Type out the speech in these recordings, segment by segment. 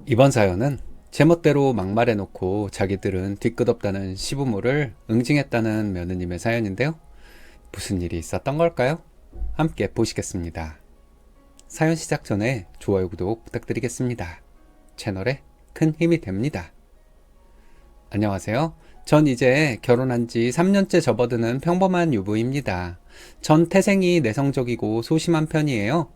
이번 사연은 제멋대로 막말해놓고 자기들은 뒤끝없다는 시부모를 응징했다는 며느님의 사연인데요. 무슨 일이 있었던 걸까요? 함께 보시겠습니다. 사연 시작 전에 좋아요, 구독 부탁드리겠습니다. 채널에 큰 힘이 됩니다. 안녕하세요. 전 이제 결혼한 지 3년째 접어드는 평범한 유부입니다. 전 태생이 내성적이고 소심한 편이에요.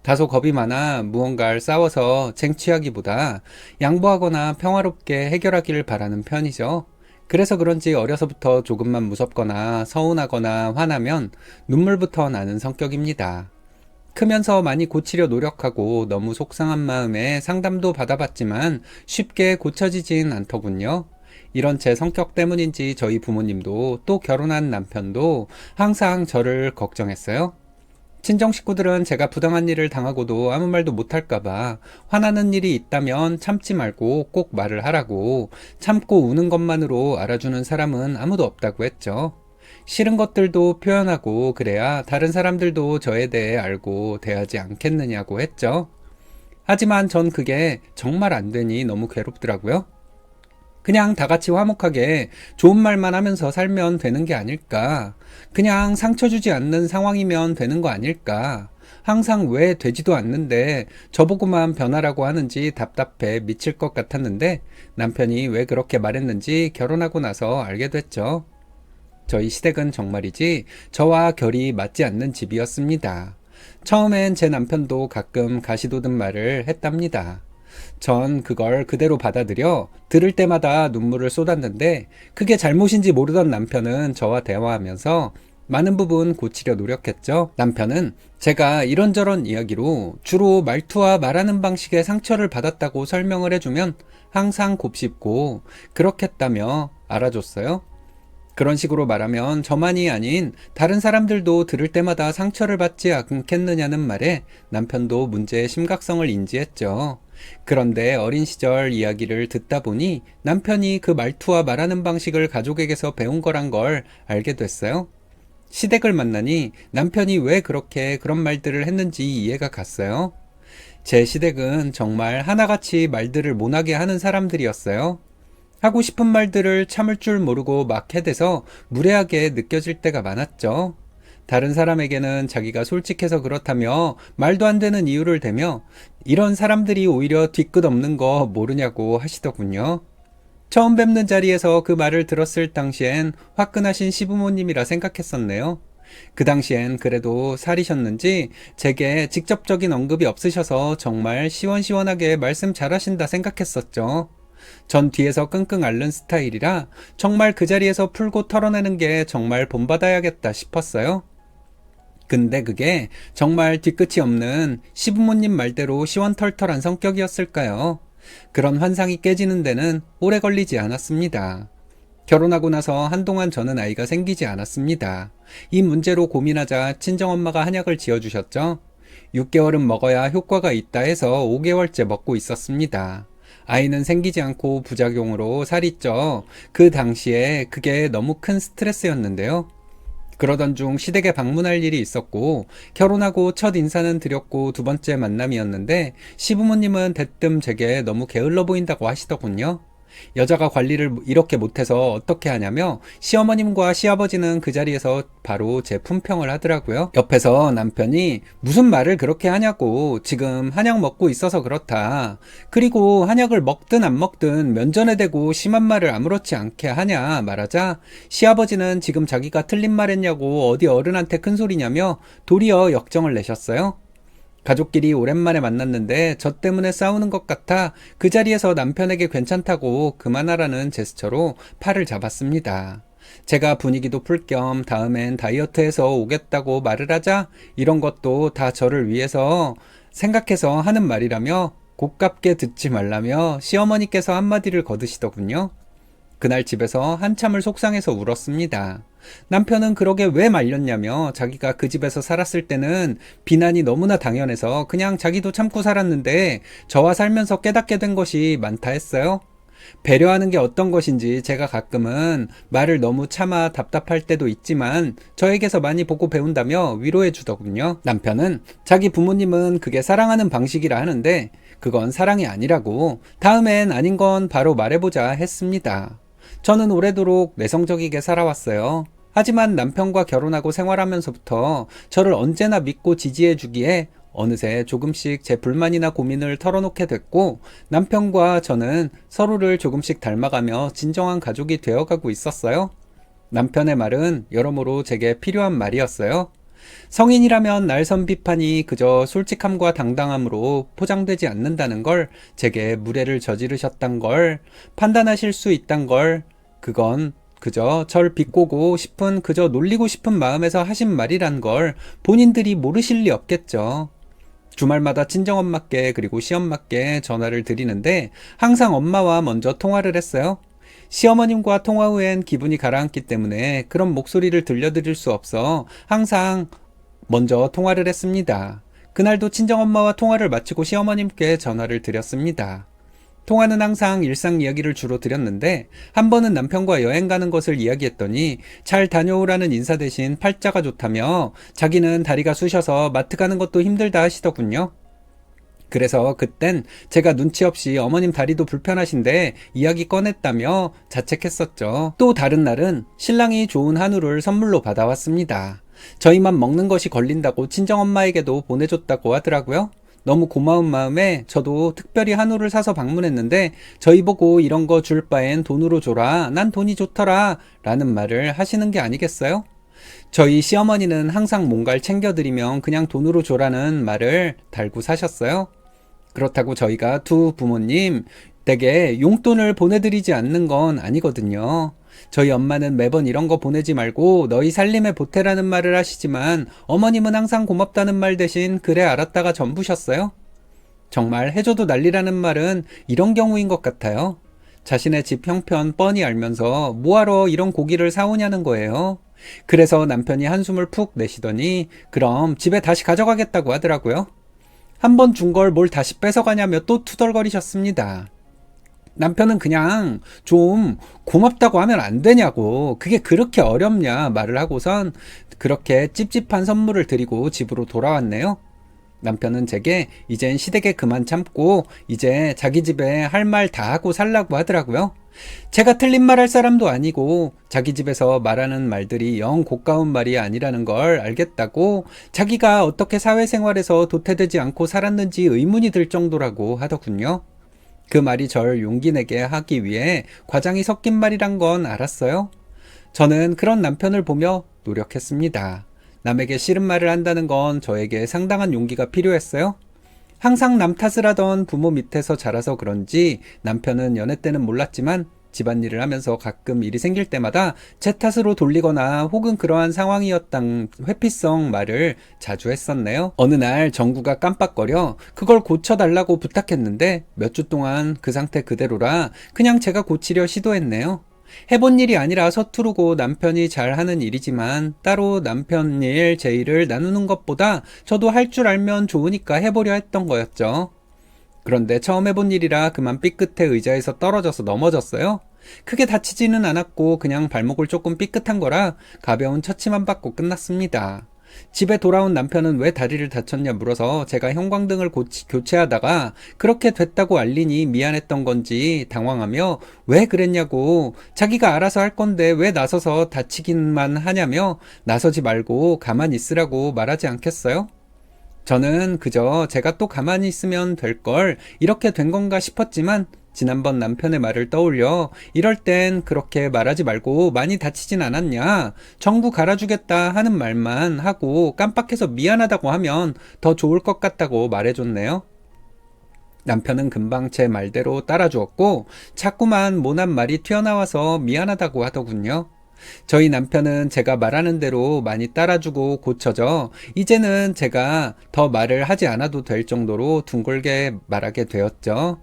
다소 겁이 많아 무언가를 싸워서 쟁취하기보다 양보하거나 평화롭게 해결하기를 바라는 편이죠. 그래서 그런지 어려서부터 조금만 무섭거나 서운하거나 화나면 눈물부터 나는 성격입니다. 크면서 많이 고치려 노력하고 너무 속상한 마음에 상담도 받아봤지만 쉽게 고쳐지진 않더군요. 이런 제 성격 때문인지 저희 부모님도 또 결혼한 남편도 항상 저를 걱정했어요. 친정 식구들은 제가 부당한 일을 당하고도 아무 말도 못할까봐 화나는 일이 있다면 참지 말고 꼭 말을 하라고, 참고 우는 것만으로 알아주는 사람은 아무도 없다고 했죠. 싫은 것들도 표현하고 그래야 다른 사람들도 저에 대해 알고 대하지 않겠느냐고 했죠. 하지만 전 그게 정말 안 되니 너무 괴롭더라고요. 그냥 다 같이 화목하게 좋은 말만 하면서 살면 되는 게 아닐까. 그냥 상처 주지 않는 상황이면 되는 거 아닐까. 항상 왜 되지도 않는데 저보고만 변하라고 하는지 답답해 미칠 것 같았는데 남편이 왜 그렇게 말했는지 결혼하고 나서 알게 됐죠. 저희 시댁은 정말이지 저와 결이 맞지 않는 집이었습니다. 처음엔 제 남편도 가끔 가시돋은 말을 했답니다. 전 그걸 그대로 받아들여 들을 때마다 눈물을 쏟았는데 그게 잘못인지 모르던 남편은 저와 대화하면서 많은 부분 고치려 노력했죠. 남편은 제가 이런저런 이야기로 주로 말투와 말하는 방식에 상처를 받았다고 설명을 해주면 항상 곱씹고 그렇겠다며 알아줬어요. 그런 식으로 말하면 저만이 아닌 다른 사람들도 들을 때마다 상처를 받지 않겠느냐는 말에 남편도 문제의 심각성을 인지했죠. 그런데 어린 시절 이야기를 듣다 보니 남편이 그 말투와 말하는 방식을 가족에게서 배운 거란 걸 알게 됐어요. 시댁을 만나니 남편이 왜 그렇게 그런 말들을 했는지 이해가 갔어요. 제 시댁은 정말 하나같이 말들을 못하게 하는 사람들이었어요. 하고 싶은 말들을 참을 줄 모르고 막 해대서 무례하게 느껴질 때가 많았죠. 다른 사람에게는 자기가 솔직해서 그렇다며 말도 안 되는 이유를 대며 이런 사람들이 오히려 뒤끝 없는 거 모르냐고 하시더군요. 처음 뵙는 자리에서 그 말을 들었을 당시엔 화끈하신 시부모님이라 생각했었네요. 그 당시엔 그래도 살이셨는지 제게 직접적인 언급이 없으셔서 정말 시원시원하게 말씀 잘하신다 생각했었죠. 전 뒤에서 끙끙 앓는 스타일이라 정말 그 자리에서 풀고 털어내는 게 정말 본받아야겠다 싶었어요. 근데 그게 정말 뒤끝이 없는 시부모님 말대로 시원털털한 성격이었을까요? 그런 환상이 깨지는 데는 오래 걸리지 않았습니다. 결혼하고 나서 한동안 저는 아이가 생기지 않았습니다. 이 문제로 고민하자 친정엄마가 한약을 지어주셨죠. 6개월은 먹어야 효과가 있다 해서 5개월째 먹고 있었습니다. 아이는 생기지 않고 부작용으로 살이 쪄 그 당시에 그게 너무 큰 스트레스였는데요. 그러던 중 시댁에 방문할 일이 있었고 결혼하고 첫 인사는 드렸고 두 번째 만남이었는데 시부모님은 대뜸 제게 너무 게을러 보인다고 하시더군요. 여자가 관리를 이렇게 못해서 어떻게 하냐며 시어머님과 시아버지는 그 자리에서 바로 제 품평을 하더라고요. 옆에서 남편이 무슨 말을 그렇게 하냐고, 지금 한약 먹고 있어서 그렇다. 그리고 한약을 먹든 안 먹든 면전에 대고 심한 말을 아무렇지 않게 하냐 말하자 시아버지는 지금 자기가 틀린 말 했냐고 어디 어른한테 큰 소리냐며 도리어 역정을 내셨어요. 가족끼리 오랜만에 만났는데 저 때문에 싸우는 것 같아 그 자리에서 남편에게 괜찮다고 그만하라는 제스처로 팔을 잡았습니다. 제가 분위기도 풀 겸 다음엔 다이어트해서 오겠다고 말을 하자 이런 것도 다 저를 위해서 생각해서 하는 말이라며 고깝게 듣지 말라며 시어머니께서 한마디를 거두시더군요. 그날 집에서 한참을 속상해서 울었습니다. 남편은 그러게 왜 말렸냐며 자기가 그 집에서 살았을 때는 비난이 너무나 당연해서 그냥 자기도 참고 살았는데 저와 살면서 깨닫게 된 것이 많다 했어요. 배려하는 게 어떤 것인지 제가 가끔은 말을 너무 참아 답답할 때도 있지만 저에게서 많이 보고 배운다며 위로해 주더군요. 남편은 자기 부모님은 그게 사랑하는 방식이라 하는데 그건 사랑이 아니라고. 다음엔 아닌 건 바로 말해보자 했습니다. 저는 오래도록 내성적이게 살아왔어요. 하지만 남편과 결혼하고 생활하면서부터 저를 언제나 믿고 지지해주기에 어느새 조금씩 제 불만이나 고민을 털어놓게 됐고, 남편과 저는 서로를 조금씩 닮아가며 진정한 가족이 되어가고 있었어요. 남편의 말은 여러모로 제게 필요한 말이었어요. 성인이라면 날선 비판이 그저 솔직함과 당당함으로 포장되지 않는다는 걸, 제게 무례를 저지르셨단 걸, 판단하실 수 있단 걸, 그건 그저 절 비꼬고 싶은, 그저 놀리고 싶은 마음에서 하신 말이란 걸 본인들이 모르실 리 없겠죠. 주말마다 친정엄마께 그리고 시엄마께 전화를 드리는데 항상 엄마와 먼저 통화를 했어요. 시어머님과 통화 후엔 기분이 가라앉기 때문에 그런 목소리를 들려드릴 수 없어 항상 먼저 통화를 했습니다. 그날도 친정엄마와 통화를 마치고 시어머님께 전화를 드렸습니다. 통화는 항상 일상 이야기를 주로 드렸는데 한 번은 남편과 여행 가는 것을 이야기했더니 잘 다녀오라는 인사 대신 팔자가 좋다며 자기는 다리가 쑤셔서 마트 가는 것도 힘들다 하시더군요. 그래서 그땐 제가 눈치 없이 어머님 다리도 불편하신데 이야기 꺼냈다며 자책했었죠. 또 다른 날은 신랑이 좋은 한우를 선물로 받아왔습니다. 저희만 먹는 것이 걸린다고 친정엄마에게도 보내줬다고 하더라고요. 너무 고마운 마음에 저도 특별히 한우를 사서 방문했는데 저희 보고 이런 거 줄 바엔 돈으로 줘라, 난 돈이 좋더라 라는 말을 하시는 게 아니겠어요? 저희 시어머니는 항상 뭔가를 챙겨드리면 그냥 돈으로 줘라는 말을 달고 사셨어요. 그렇다고 저희가 두 부모님 댁에 용돈을 보내드리지 않는 건 아니거든요. 저희 엄마는 매번 이런 거 보내지 말고 너희 살림에 보태라는 말을 하시지만 어머님은 항상 고맙다는 말 대신 그래 알았다가 전부셨어요. 정말 해줘도 난리라는 말은 이런 경우인 것 같아요. 자신의 집 형편 뻔히 알면서 뭐하러 이런 고기를 사오냐는 거예요. 그래서 남편이 한숨을 푹 내쉬더니 그럼 집에 다시 가져가겠다고 하더라고요. 한 번 준 걸 뭘 다시 뺏어가냐며 또 투덜거리셨습니다. 남편은 그냥 좀 고맙다고 하면 안 되냐고, 그게 그렇게 어렵냐 말을 하고선 그렇게 찝찝한 선물을 드리고 집으로 돌아왔네요. 남편은 제게 이젠 시댁에 그만 참고 이제 자기 집에 할 말 다 하고 살라고 하더라고요. 제가 틀린 말 할 사람도 아니고 자기 집에서 말하는 말들이 영 고가운 말이 아니라는 걸 알겠다고, 자기가 어떻게 사회생활에서 도태되지 않고 살았는지 의문이 들 정도라고 하더군요. 그 말이 절 용기 내게 하기 위해 과장이 섞인 말이란 건 알았어요. 저는 그런 남편을 보며 노력했습니다. 남에게 싫은 말을 한다는 건 저에게 상당한 용기가 필요했어요. 항상 남 탓을 하던 부모 밑에서 자라서 그런지 남편은 연애 때는 몰랐지만 집안일을 하면서 가끔 일이 생길 때마다 제 탓으로 돌리거나 혹은 그러한 상황이었던 회피성 말을 자주 했었네요. 어느 날 전구가 깜빡거려 그걸 고쳐달라고 부탁했는데 몇 주 동안 그 상태 그대로라 그냥 제가 고치려 시도했네요. 해본 일이 아니라 서투르고 남편이 잘하는 일이지만 따로 남편 일, 제 일을 나누는 것보다 저도 할 줄 알면 좋으니까 해보려 했던 거였죠. 그런데 처음 해본 일이라 그만 삐끗해 의자에서 떨어져서 넘어졌어요. 크게 다치지는 않았고 그냥 발목을 조금 삐끗한 거라 가벼운 처치만 받고 끝났습니다. 집에 돌아온 남편은 왜 다리를 다쳤냐 물어서 제가 형광등을 교체하다가 그렇게 됐다고 알리니 미안했던 건지 당황하며 왜 그랬냐고, 자기가 알아서 할 건데 왜 나서서 다치기만 하냐며 나서지 말고 가만히 있으라고 말하지 않겠어요? 저는 그저 제가 또 가만히 있으면 될 걸 이렇게 된 건가 싶었지만 지난번 남편의 말을 떠올려 이럴 땐 그렇게 말하지 말고 많이 다치진 않았냐, 정부 갈아주겠다 하는 말만 하고 깜빡해서 미안하다고 하면 더 좋을 것 같다고 말해줬네요. 남편은 금방 제 말대로 따라주었고 자꾸만 모난 말이 튀어나와서 미안하다고 하더군요. 저희 남편은 제가 말하는 대로 많이 따라주고 고쳐져 이제는 제가 더 말을 하지 않아도 될 정도로 둥글게 말하게 되었죠.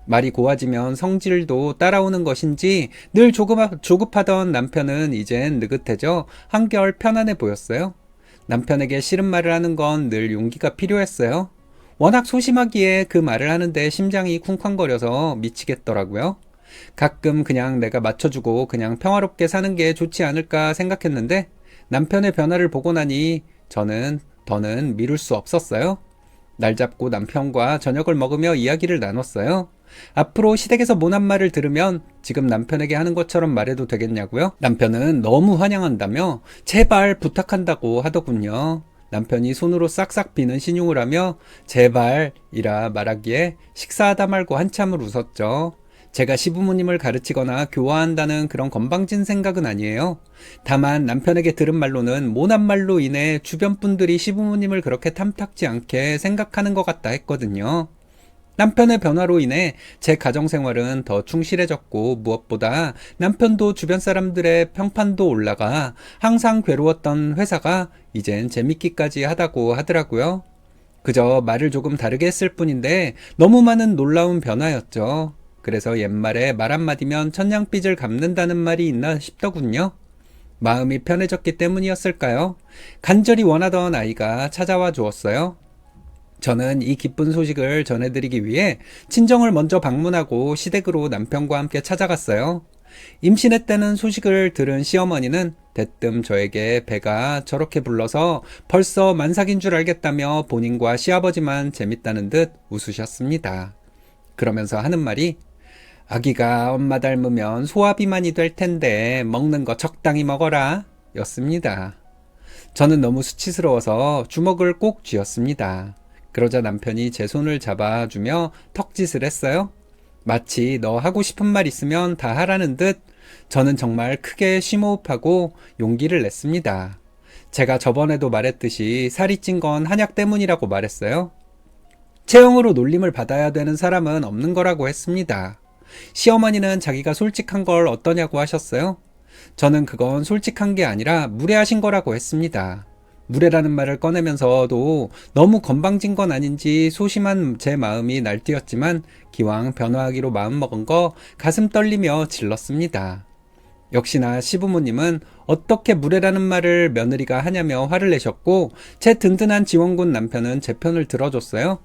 말이 고와지면 성질도 따라오는 것인지 늘 조급하던 남편은 이젠 느긋해져 한결 편안해 보였어요. 남편에게 싫은 말을 하는 건 늘 용기가 필요했어요. 워낙 소심하기에 그 말을 하는데 심장이 쿵쾅거려서 미치겠더라고요. 가끔 그냥 내가 맞춰주고 그냥 평화롭게 사는 게 좋지 않을까 생각했는데 남편의 변화를 보고 나니 저는 더는 미룰 수 없었어요. 날 잡고 남편과 저녁을 먹으며 이야기를 나눴어요. 앞으로 시댁에서 모난 말을 들으면 지금 남편에게 하는 것처럼 말해도 되겠냐고요? 남편은 너무 환영한다며 제발 부탁한다고 하더군요. 남편이 손으로 싹싹 비는 신용을 하며 제발이라 말하기에 식사하다 말고 한참을 웃었죠. 제가 시부모님을 가르치거나 교화한다는 그런 건방진 생각은 아니에요. 다만 남편에게 들은 말로는 모난 말로 인해 주변 분들이 시부모님을 그렇게 탐탁지 않게 생각하는 것 같다 했거든요. 남편의 변화로 인해 제 가정생활은 더 충실해졌고 무엇보다 남편도 주변 사람들의 평판도 올라가 항상 괴로웠던 회사가 이젠 재밌기까지 하다고 하더라고요. 그저 말을 조금 다르게 했을 뿐인데 너무 많은 놀라운 변화였죠. 그래서 옛말에 말 한마디면 천냥빚을 갚는다는 말이 있나 싶더군요. 마음이 편해졌기 때문이었을까요? 간절히 원하던 아이가 찾아와 주었어요. 저는 이 기쁜 소식을 전해드리기 위해 친정을 먼저 방문하고 시댁으로 남편과 함께 찾아갔어요. 임신했다는 소식을 들은 시어머니는 대뜸 저에게 배가 저렇게 불러서 벌써 만삭인 줄 알겠다며 본인과 시아버지만 재밌다는 듯 웃으셨습니다. 그러면서 하는 말이 아기가 엄마 닮으면 소화비만이 될 텐데 먹는 거 적당히 먹어라 였습니다. 저는 너무 수치스러워서 주먹을 꼭 쥐었습니다. 그러자 남편이 제 손을 잡아주며 턱짓을 했어요. 마치 너 하고 싶은 말 있으면 다 하라는 듯. 저는 정말 크게 심호흡하고 용기를 냈습니다. 제가 저번에도 말했듯이 살이 찐 건 한약 때문이라고 말했어요. 체형으로 놀림을 받아야 되는 사람은 없는 거라고 했습니다. 시어머니는 자기가 솔직한 걸 어떠냐고 하셨어요. 저는 그건 솔직한 게 아니라 무례하신 거라고 했습니다. 무례라는 말을 꺼내면서도 너무 건방진 건 아닌지 소심한 제 마음이 날뛰었지만 기왕 변화하기로 마음먹은 거 가슴 떨리며 질렀습니다. 역시나 시부모님은 어떻게 무례라는 말을 며느리가 하냐며 화를 내셨고 제 든든한 지원군 남편은 제 편을 들어줬어요.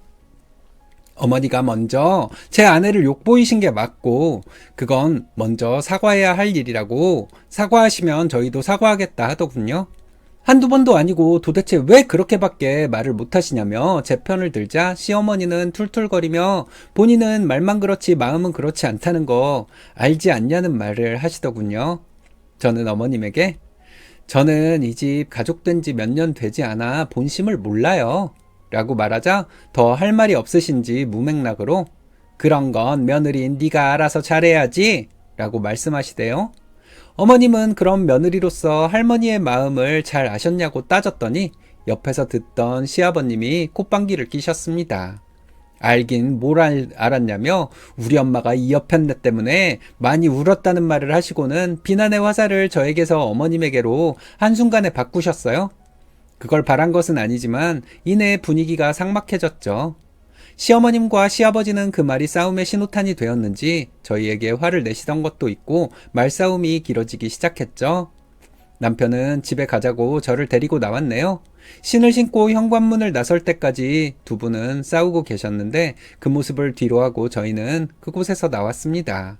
어머니가 먼저 제 아내를 욕보이신 게 맞고 그건 먼저 사과해야 할 일이라고 사과하시면 저희도 사과하겠다 하더군요. 한두 번도 아니고 도대체 왜 그렇게밖에 말을 못하시냐며 제 편을 들자 시어머니는 툴툴거리며 본인은 말만 그렇지 마음은 그렇지 않다는 거 알지 않냐는 말을 하시더군요. 저는 어머님에게 저는 이 집 가족된 지 몇 년 되지 않아 본심을 몰라요 라고 말하자 더 할 말이 없으신지 무맥락으로 그런 건 며느리인 네가 알아서 잘해야지 라고 말씀하시대요. 어머님은 그런 며느리로서 할머니의 마음을 잘 아셨냐고 따졌더니 옆에서 듣던 시아버님이 콧방귀를 끼셨습니다. 알긴 뭘 알았냐며 우리 엄마가 이 여편네 때문에 많이 울었다는 말을 하시고는 비난의 화살을 저에게서 어머님에게로 한순간에 바꾸셨어요. 그걸 바란 것은 아니지만 이내 분위기가 삭막해졌죠. 시어머님과 시아버지는 그 말이 싸움의 신호탄이 되었는지 저희에게 화를 내시던 것도 있고 말싸움이 길어지기 시작했죠. 남편은 집에 가자고 저를 데리고 나왔네요. 신을 신고 현관문을 나설 때까지 두 분은 싸우고 계셨는데 그 모습을 뒤로하고 저희는 그곳에서 나왔습니다.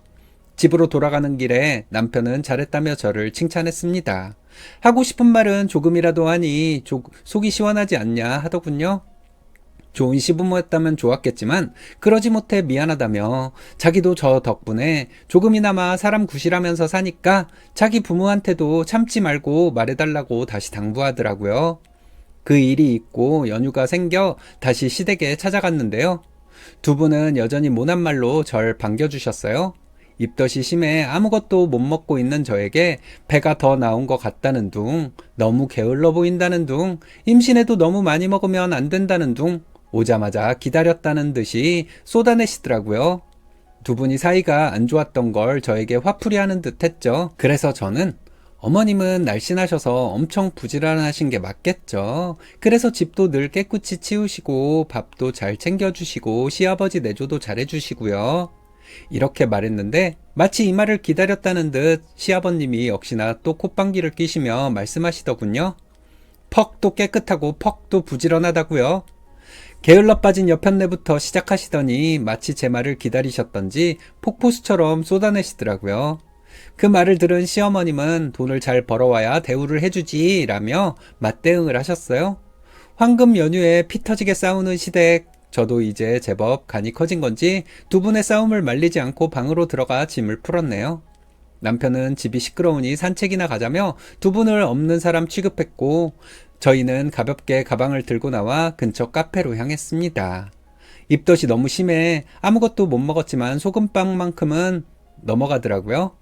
집으로 돌아가는 길에 남편은 잘했다며 저를 칭찬했습니다. 하고 싶은 말은 조금이라도 하니 속이 시원하지 않냐 하더군요. 좋은 시부모였다면 좋았겠지만 그러지 못해 미안하다며 자기도 저 덕분에 조금이나마 사람 구실하면서 사니까 자기 부모한테도 참지 말고 말해달라고 다시 당부하더라고요. 그 일이 있고 연휴가 생겨 다시 시댁에 찾아갔는데요. 두 분은 여전히 모난 말로 절 반겨주셨어요. 입덧이 심해 아무것도 못 먹고 있는 저에게 배가 더 나온 것 같다는 둥, 너무 게을러 보인다는 둥, 임신해도 너무 많이 먹으면 안 된다는 둥, 오자마자 기다렸다는 듯이 쏟아내시더라고요. 두 분이 사이가 안 좋았던 걸 저에게 화풀이 하는 듯 했죠. 그래서 저는 어머님은 날씬하셔서 엄청 부지런하신 게 맞겠죠. 그래서 집도 늘 깨끗이 치우시고 밥도 잘 챙겨주시고 시아버지 내조도 잘해주시고요. 이렇게 말했는데 마치 이 말을 기다렸다는 듯 시아버님이 역시나 또 콧방귀를 끼시며 말씀하시더군요. 퍽도 깨끗하고 퍽도 부지런하다고요. 게을러 빠진 여편네부터 시작하시더니 마치 제 말을 기다리셨던지 폭포수처럼 쏟아내시더라고요. 그 말을 들은 시어머님은 돈을 잘 벌어와야 대우를 해주지 라며 맞대응을 하셨어요. 황금 연휴에 피 터지게 싸우는 시댁. 저도 이제 제법 간이 커진 건지 두 분의 싸움을 말리지 않고 방으로 들어가 짐을 풀었네요. 남편은 집이 시끄러우니 산책이나 가자며 두 분을 없는 사람 취급했고, 저희는 가볍게 가방을 들고 나와 근처 카페로 향했습니다. 입덧이 너무 심해 아무것도 못 먹었지만 소금빵만큼은 넘어가더라고요.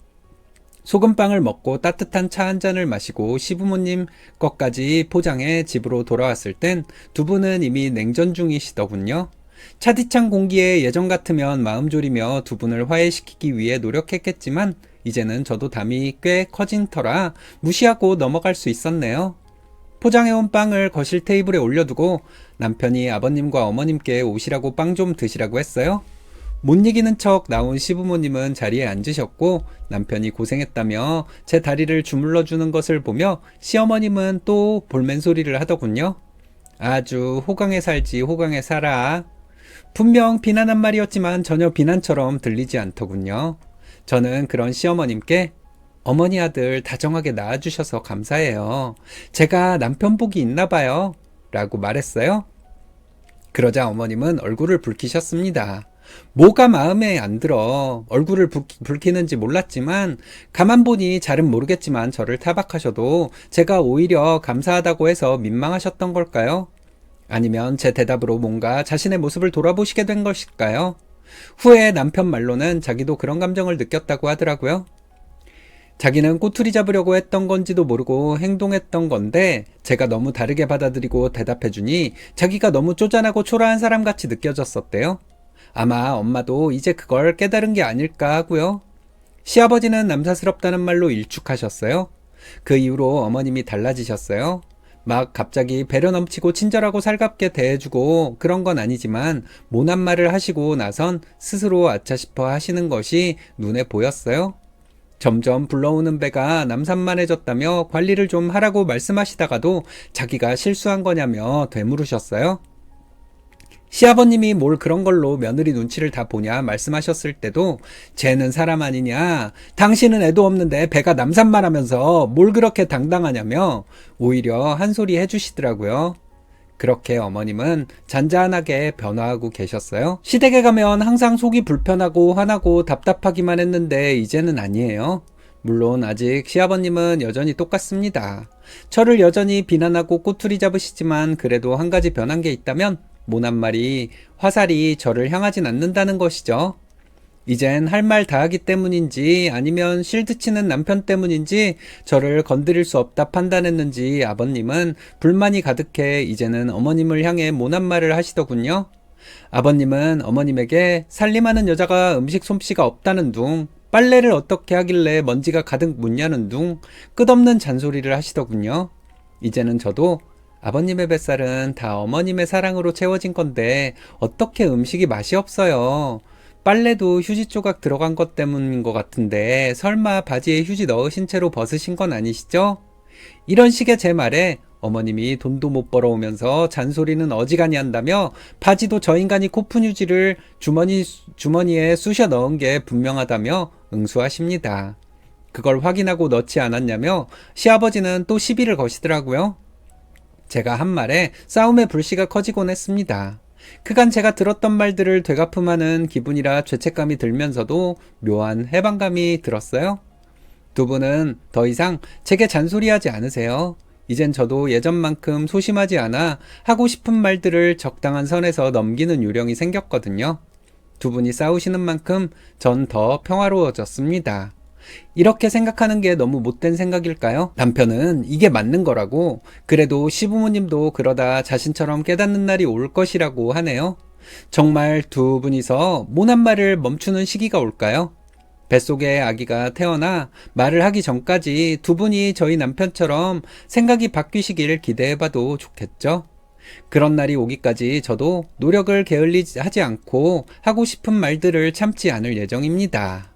소금빵을 먹고 따뜻한 차 한 잔을 마시고 시부모님 것까지 포장해 집으로 돌아왔을 땐 두 분은 이미 냉전 중이시더군요. 차디찬 공기에 예전 같으면 마음 졸이며 두 분을 화해시키기 위해 노력했겠지만 이제는 저도 담이 꽤 커진 터라 무시하고 넘어갈 수 있었네요. 포장해온 빵을 거실 테이블에 올려두고 남편이 아버님과 어머님께 오시라고 빵 좀 드시라고 했어요. 못 이기는 척 나온 시부모님은 자리에 앉으셨고 남편이 고생했다며 제 다리를 주물러 주는 것을 보며 시어머님은 또 볼멘소리를 하더군요. 아주 호강에 살지 호강에 살아. 분명 비난한 말이었지만 전혀 비난처럼 들리지 않더군요. 저는 그런 시어머님께 어머니 아들 다정하게 낳아주셔서 감사해요. 제가 남편 복이 있나 봐요. 라고 말했어요. 그러자 어머님은 얼굴을 붉히셨습니다. 뭐가 마음에 안 들어. 얼굴을 붉히는지 몰랐지만 가만 보니 잘은 모르겠지만 저를 타박하셔도 제가 오히려 감사하다고 해서 민망하셨던 걸까요? 아니면 제 대답으로 뭔가 자신의 모습을 돌아보시게 된 것일까요? 후에 남편 말로는 자기도 그런 감정을 느꼈다고 하더라고요. 자기는 꼬투리 잡으려고 했던 건지도 모르고 행동했던 건데 제가 너무 다르게 받아들이고 대답해주니 자기가 너무 쪼잔하고 초라한 사람같이 느껴졌었대요. 아마 엄마도 이제 그걸 깨달은 게 아닐까 하고요. 시아버지는 남사스럽다는 말로 일축하셨어요. 그 이후로 어머님이 달라지셨어요. 막 갑자기 배려 넘치고 친절하고 살갑게 대해주고 그런 건 아니지만 모난 말을 하시고 나선 스스로 아차 싶어 하시는 것이 눈에 보였어요. 점점 불러오는 배가 남산만해졌다며 관리를 좀 하라고 말씀하시다가도 자기가 실수한 거냐며 되물으셨어요. 시아버님이 뭘 그런 걸로 며느리 눈치를 다 보냐 말씀하셨을 때도 쟤는 사람 아니냐, 당신은 애도 없는데 배가 남산만 하면서 뭘 그렇게 당당하냐며 오히려 한 소리 해주시더라고요. 그렇게 어머님은 잔잔하게 변화하고 계셨어요. 시댁에 가면 항상 속이 불편하고 화나고 답답하기만 했는데 이제는 아니에요. 물론 아직 시아버님은 여전히 똑같습니다. 저를 여전히 비난하고 꼬투리 잡으시지만 그래도 한 가지 변한 게 있다면 모난 말이 화살이 저를 향하진 않는다는 것이죠. 이젠 할 말 다 하기 때문인지 아니면 실드 치는 남편 때문인지 저를 건드릴 수 없다 판단했는지 아버님은 불만이 가득해 이제는 어머님을 향해 모난 말을 하시더군요. 아버님은 어머님에게 살림하는 여자가 음식 솜씨가 없다는 둥, 빨래를 어떻게 하길래 먼지가 가득 묻냐는 둥 끝없는 잔소리를 하시더군요. 이제는 저도 아버님의 뱃살은 다 어머님의 사랑으로 채워진 건데 어떻게 음식이 맛이 없어요. 빨래도 휴지 조각 들어간 것 때문인 것 같은데 설마 바지에 휴지 넣으신 채로 벗으신 건 아니시죠? 이런 식의 제 말에 어머님이 돈도 못 벌어오면서 잔소리는 어지간히 한다며 바지도 저 인간이 코푼 휴지를 주머니에 쑤셔 넣은 게 분명하다며 응수하십니다. 그걸 확인하고 넣지 않았냐며 시아버지는 또 시비를 거시더라고요. 제가 한 말에 싸움의 불씨가 커지곤 했습니다. 그간 제가 들었던 말들을 되갚음하는 기분이라 죄책감이 들면서도 묘한 해방감이 들었어요. 두 분은 더 이상 제게 잔소리하지 않으세요. 이젠 저도 예전만큼 소심하지 않아 하고 싶은 말들을 적당한 선에서 넘기는 요령이 생겼거든요. 두 분이 싸우시는 만큼 전 더 평화로워졌습니다. 이렇게 생각하는 게 너무 못된 생각일까요? 남편은 이게 맞는 거라고, 그래도 시부모님도 그러다 자신처럼 깨닫는 날이 올 것이라고 하네요. 정말 두 분이서 모난 말을 멈추는 시기가 올까요? 뱃속에 아기가 태어나 말을 하기 전까지 두 분이 저희 남편처럼 생각이 바뀌시길 기대해봐도 좋겠죠? 그런 날이 오기까지 저도 노력을 게을리하지 않고 하고 싶은 말들을 참지 않을 예정입니다.